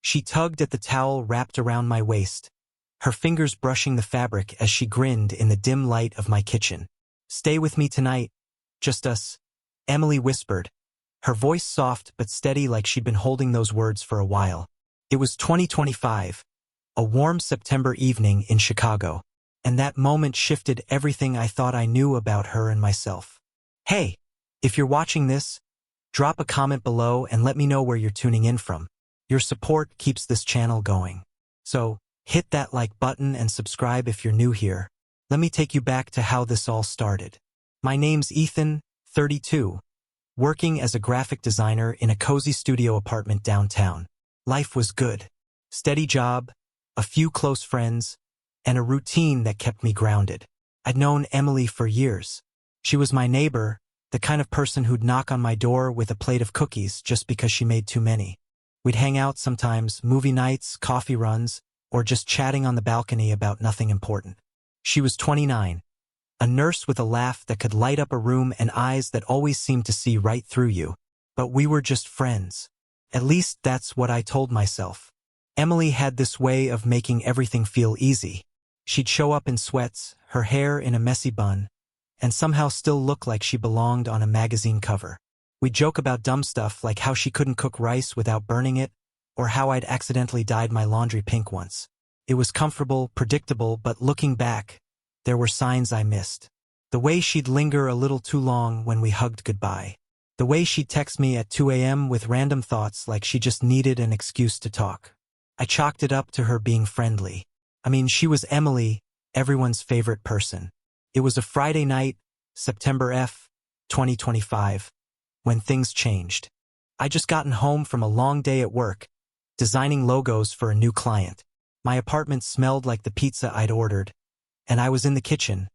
She tugged at the towel wrapped around my waist, her fingers brushing the fabric as she grinned in the dim light of my kitchen. "Stay with me tonight, just us," Emily whispered, her voice soft but steady like she'd been holding those words for a while. It was 2025, a warm September evening in Chicago, and that moment shifted everything I thought I knew about her and myself. Hey, if you're watching this, drop a comment below and let me know where you're tuning in from. Your support keeps this channel going. So, hit that like button and subscribe if you're new here. Let me take you back to how this all started. My name's Ethan, 32, working as a graphic designer in a cozy studio apartment downtown. Life was good. Steady job, a few close friends, and a routine that kept me grounded. I'd known Emily for years. She was my neighbor, the kind of person who'd knock on my door with a plate of cookies just because she made too many. We'd hang out sometimes, movie nights, coffee runs, or just chatting on the balcony about nothing important. She was 29, a nurse with a laugh that could light up a room and eyes that always seemed to see right through you. But we were just friends. At least that's what I told myself. Emily had this way of making everything feel easy. She'd show up in sweats, her hair in a messy bun, and somehow still look like she belonged on a magazine cover. We'd joke about dumb stuff like how she couldn't cook rice without burning it, or how I'd accidentally dyed my laundry pink once. It was comfortable, predictable, but looking back, there were signs I missed. The way she'd linger a little too long when we hugged goodbye. The way she'd text me at 2 a.m. with random thoughts like she just needed an excuse to talk. I chalked it up to her being friendly. I mean, she was Emily, everyone's favorite person. It was a Friday night, September 2025, when things changed. I'd just gotten home from a long day at work, designing logos for a new client. My apartment smelled like the pizza I'd ordered, and I was in the kitchen,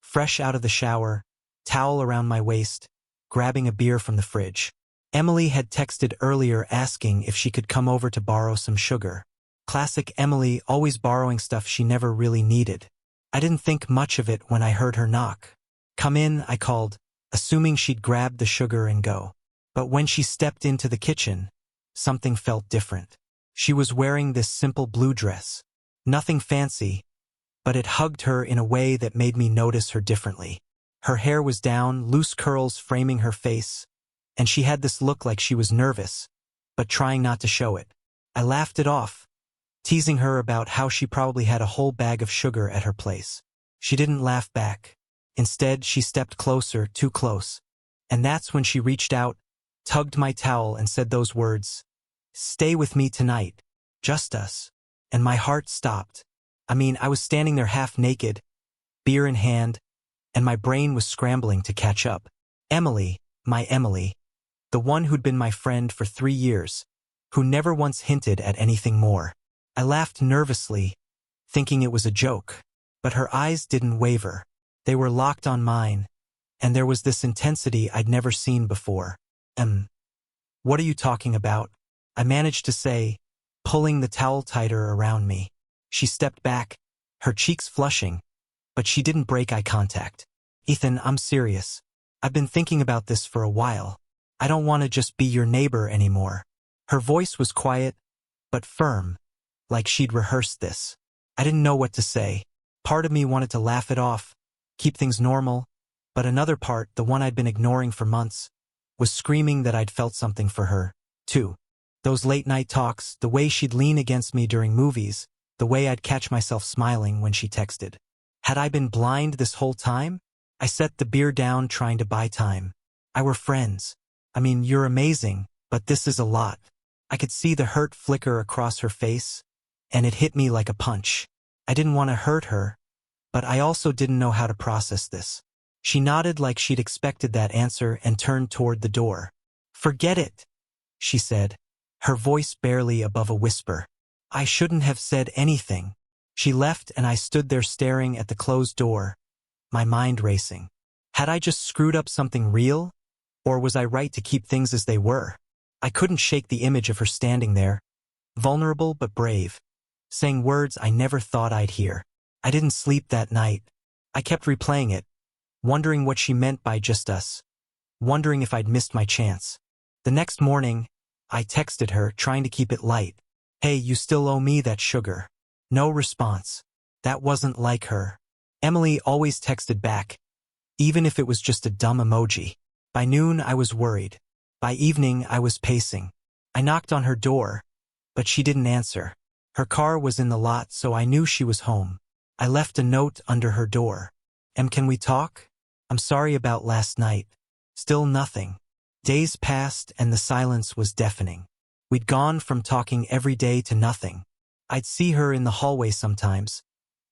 fresh out of the shower, towel around my waist, grabbing a beer from the fridge. Emily had texted earlier asking if she could come over to borrow some sugar. Classic Emily, always borrowing stuff she never really needed. I didn't think much of it when I heard her knock. "Come in," I called, assuming she'd grab the sugar and go. But when she stepped into the kitchen, something felt different. She was wearing this simple blue dress. Nothing fancy, but it hugged her in a way that made me notice her differently. Her hair was down, loose curls framing her face, and she had this look like she was nervous, but trying not to show it. I laughed it off, teasing her about how she probably had a whole bag of sugar at her place. She didn't laugh back. Instead, she stepped closer, too close. And that's when she reached out, tugged my towel and said those words, "Stay with me tonight, just us." And my heart stopped. I mean, I was standing there half naked, beer in hand, and my brain was scrambling to catch up. Emily, my Emily, the one who'd been my friend for 3 years, who never once hinted at anything more. I laughed nervously, thinking it was a joke, but her eyes didn't waver. They were locked on mine, and there was this intensity I'd never seen before. What are you talking about?" I managed to say, pulling the towel tighter around me. She stepped back, her cheeks flushing, but she didn't break eye contact. "Ethan, I'm serious. I've been thinking about this for a while. I don't want to just be your neighbor anymore." Her voice was quiet, but firm, like she'd rehearsed this. I didn't know what to say. Part of me wanted to laugh it off, keep things normal, but another part, the one I'd been ignoring for months, was screaming that I'd felt something for her, too. Those late-night talks, the way she'd lean against me during movies, the way I'd catch myself smiling when she texted. Had I been blind this whole time? I set the beer down, trying to buy time. I were friends. I mean, you're amazing, but this is a lot. I could see the hurt flicker across her face, and it hit me like a punch. I didn't want to hurt her, but I also didn't know how to process this. She nodded like she'd expected that answer and turned toward the door. "Forget it," she said, her voice barely above a whisper. I shouldn't have said anything. She left and I stood there staring at the closed door, my mind racing. Had I just screwed up something real? Or was I right to keep things as they were? I couldn't shake the image of her standing there, vulnerable but brave, saying words I never thought I'd hear. I didn't sleep that night. I kept replaying it, wondering what she meant by just us, wondering if I'd missed my chance. The next morning, I texted her, trying to keep it light. Hey, you still owe me that sugar. No response. That wasn't like her. Emily always texted back, even if it was just a dumb emoji. By noon, I was worried. By evening, I was pacing. I knocked on her door, but she didn't answer. Her car was in the lot, so I knew she was home. I left a note under her door. Can we talk? I'm sorry about last night. Still nothing. Days passed and the silence was deafening. We'd gone from talking every day to nothing. I'd see her in the hallway sometimes,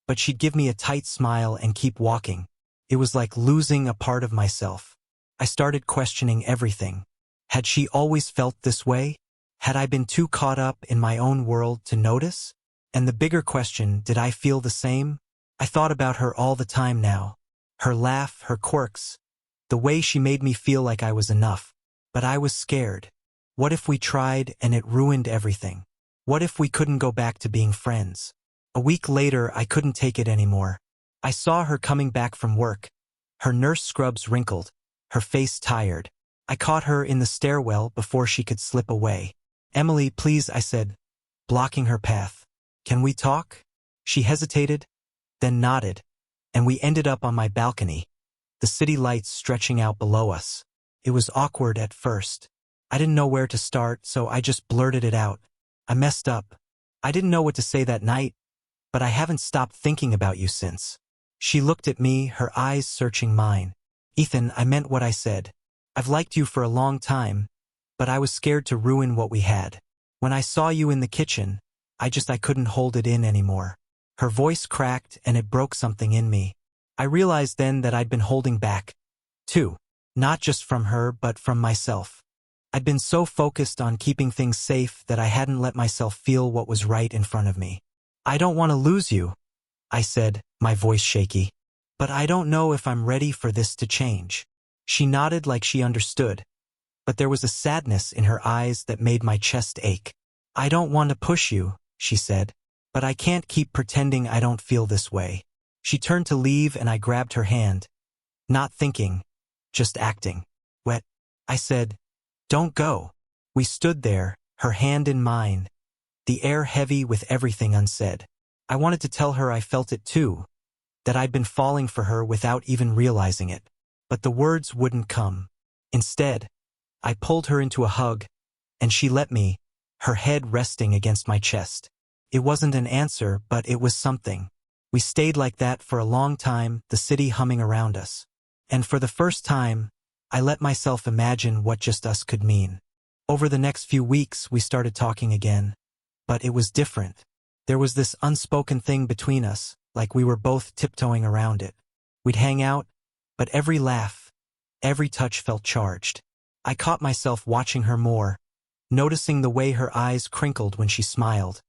but she'd give me a tight smile and keep walking. It was like losing a part of myself. I started questioning everything. Had she always felt this way? Had I been too caught up in my own world to notice? And the bigger question, did I feel the same? I thought about her all the time now. Her laugh, her quirks, the way she made me feel like I was enough. But I was scared. What if we tried and it ruined everything? What if we couldn't go back to being friends? A week later, I couldn't take it anymore. I saw her coming back from work. Her nurse scrubs wrinkled, her face tired. I caught her in the stairwell before she could slip away. Emily, please, I said, blocking her path. Can we talk? She hesitated, then nodded, and we ended up on my balcony, the city lights stretching out below us. It was awkward at first. I didn't know where to start, so I just blurted it out. I messed up. I didn't know what to say that night, but I haven't stopped thinking about you since. She looked at me, her eyes searching mine. Ethan, I meant what I said. I've liked you for a long time, but I was scared to ruin what we had. When I saw you in the kitchen, I couldn't hold it in anymore. Her voice cracked and it broke something in me. I realized then that I'd been holding back, too. Not just from her, but from myself. I'd been so focused on keeping things safe that I hadn't let myself feel what was right in front of me. I don't want to lose you, I said, my voice shaky. But I don't know if I'm ready for this to change. She nodded like she understood, but there was a sadness in her eyes that made my chest ache. I don't want to push you, she said, but I can't keep pretending I don't feel this way. She turned to leave and I grabbed her hand. Not thinking, just acting. Wet. I said, don't go. We stood there, her hand in mine, the air heavy with everything unsaid. I wanted to tell her I felt it too, that I'd been falling for her without even realizing it. But the words wouldn't come. Instead, I pulled her into a hug, and she let me, her head resting against my chest. It wasn't an answer, but it was something. We stayed like that for a long time, the city humming around us. And for the first time, I let myself imagine what just us could mean. Over the next few weeks, we started talking again. But it was different. There was this unspoken thing between us, like we were both tiptoeing around it. We'd hang out, but every laugh, every touch felt charged. I caught myself watching her more, noticing the way her eyes crinkled when she smiled,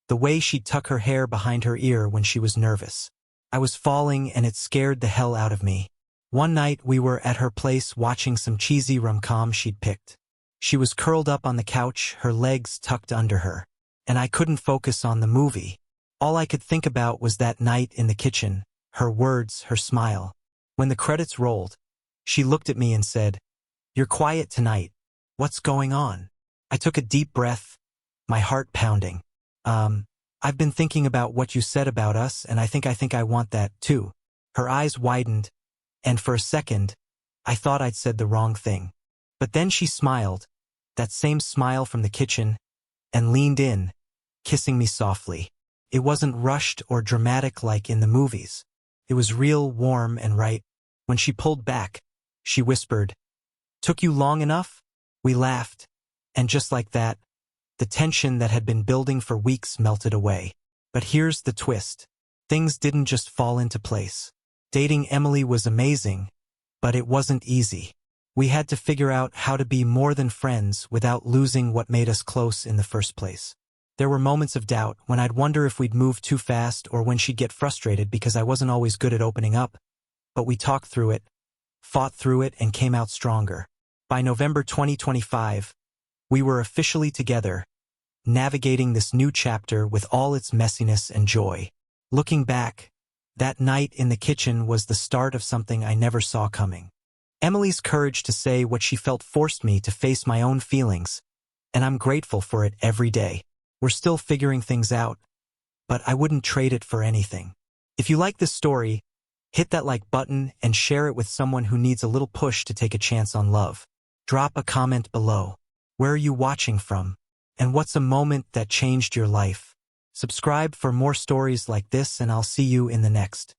the way she'd tuck her hair behind her ear when she was nervous. I was falling and it scared the hell out of me. One night we were at her place watching some cheesy rom-com she'd picked. She was curled up on the couch, her legs tucked under her, and I couldn't focus on the movie. All I could think about was that night in the kitchen, her words, her smile. When the credits rolled, she looked at me and said, "You're quiet tonight. What's going on?" I took a deep breath, my heart pounding. I've been thinking about what you said about us, and I think I want that, too." Her eyes widened, and for a second, I thought I'd said the wrong thing. But then she smiled, that same smile from the kitchen, and leaned in, kissing me softly. It wasn't rushed or dramatic like in the movies. It was real, warm, and right. When she pulled back, she whispered, "Took you long enough?" We laughed, and just like that, the tension that had been building for weeks melted away. But here's the twist. Things didn't just fall into place. Dating Emily was amazing, but it wasn't easy. We had to figure out how to be more than friends without losing what made us close in the first place. There were moments of doubt when I'd wonder if we'd move too fast or when she'd get frustrated because I wasn't always good at opening up. But we talked through it, fought through it, and came out stronger. By November 2025, we were officially together, navigating this new chapter with all its messiness and joy. Looking back, that night in the kitchen was the start of something I never saw coming. Emily's courage to say what she felt forced me to face my own feelings, and I'm grateful for it every day. We're still figuring things out, but I wouldn't trade it for anything. If you like this story, hit that like button and share it with someone who needs a little push to take a chance on love. Drop a comment below. Where are you watching from? And what's a moment that changed your life? Subscribe for more stories like this, and I'll see you in the next.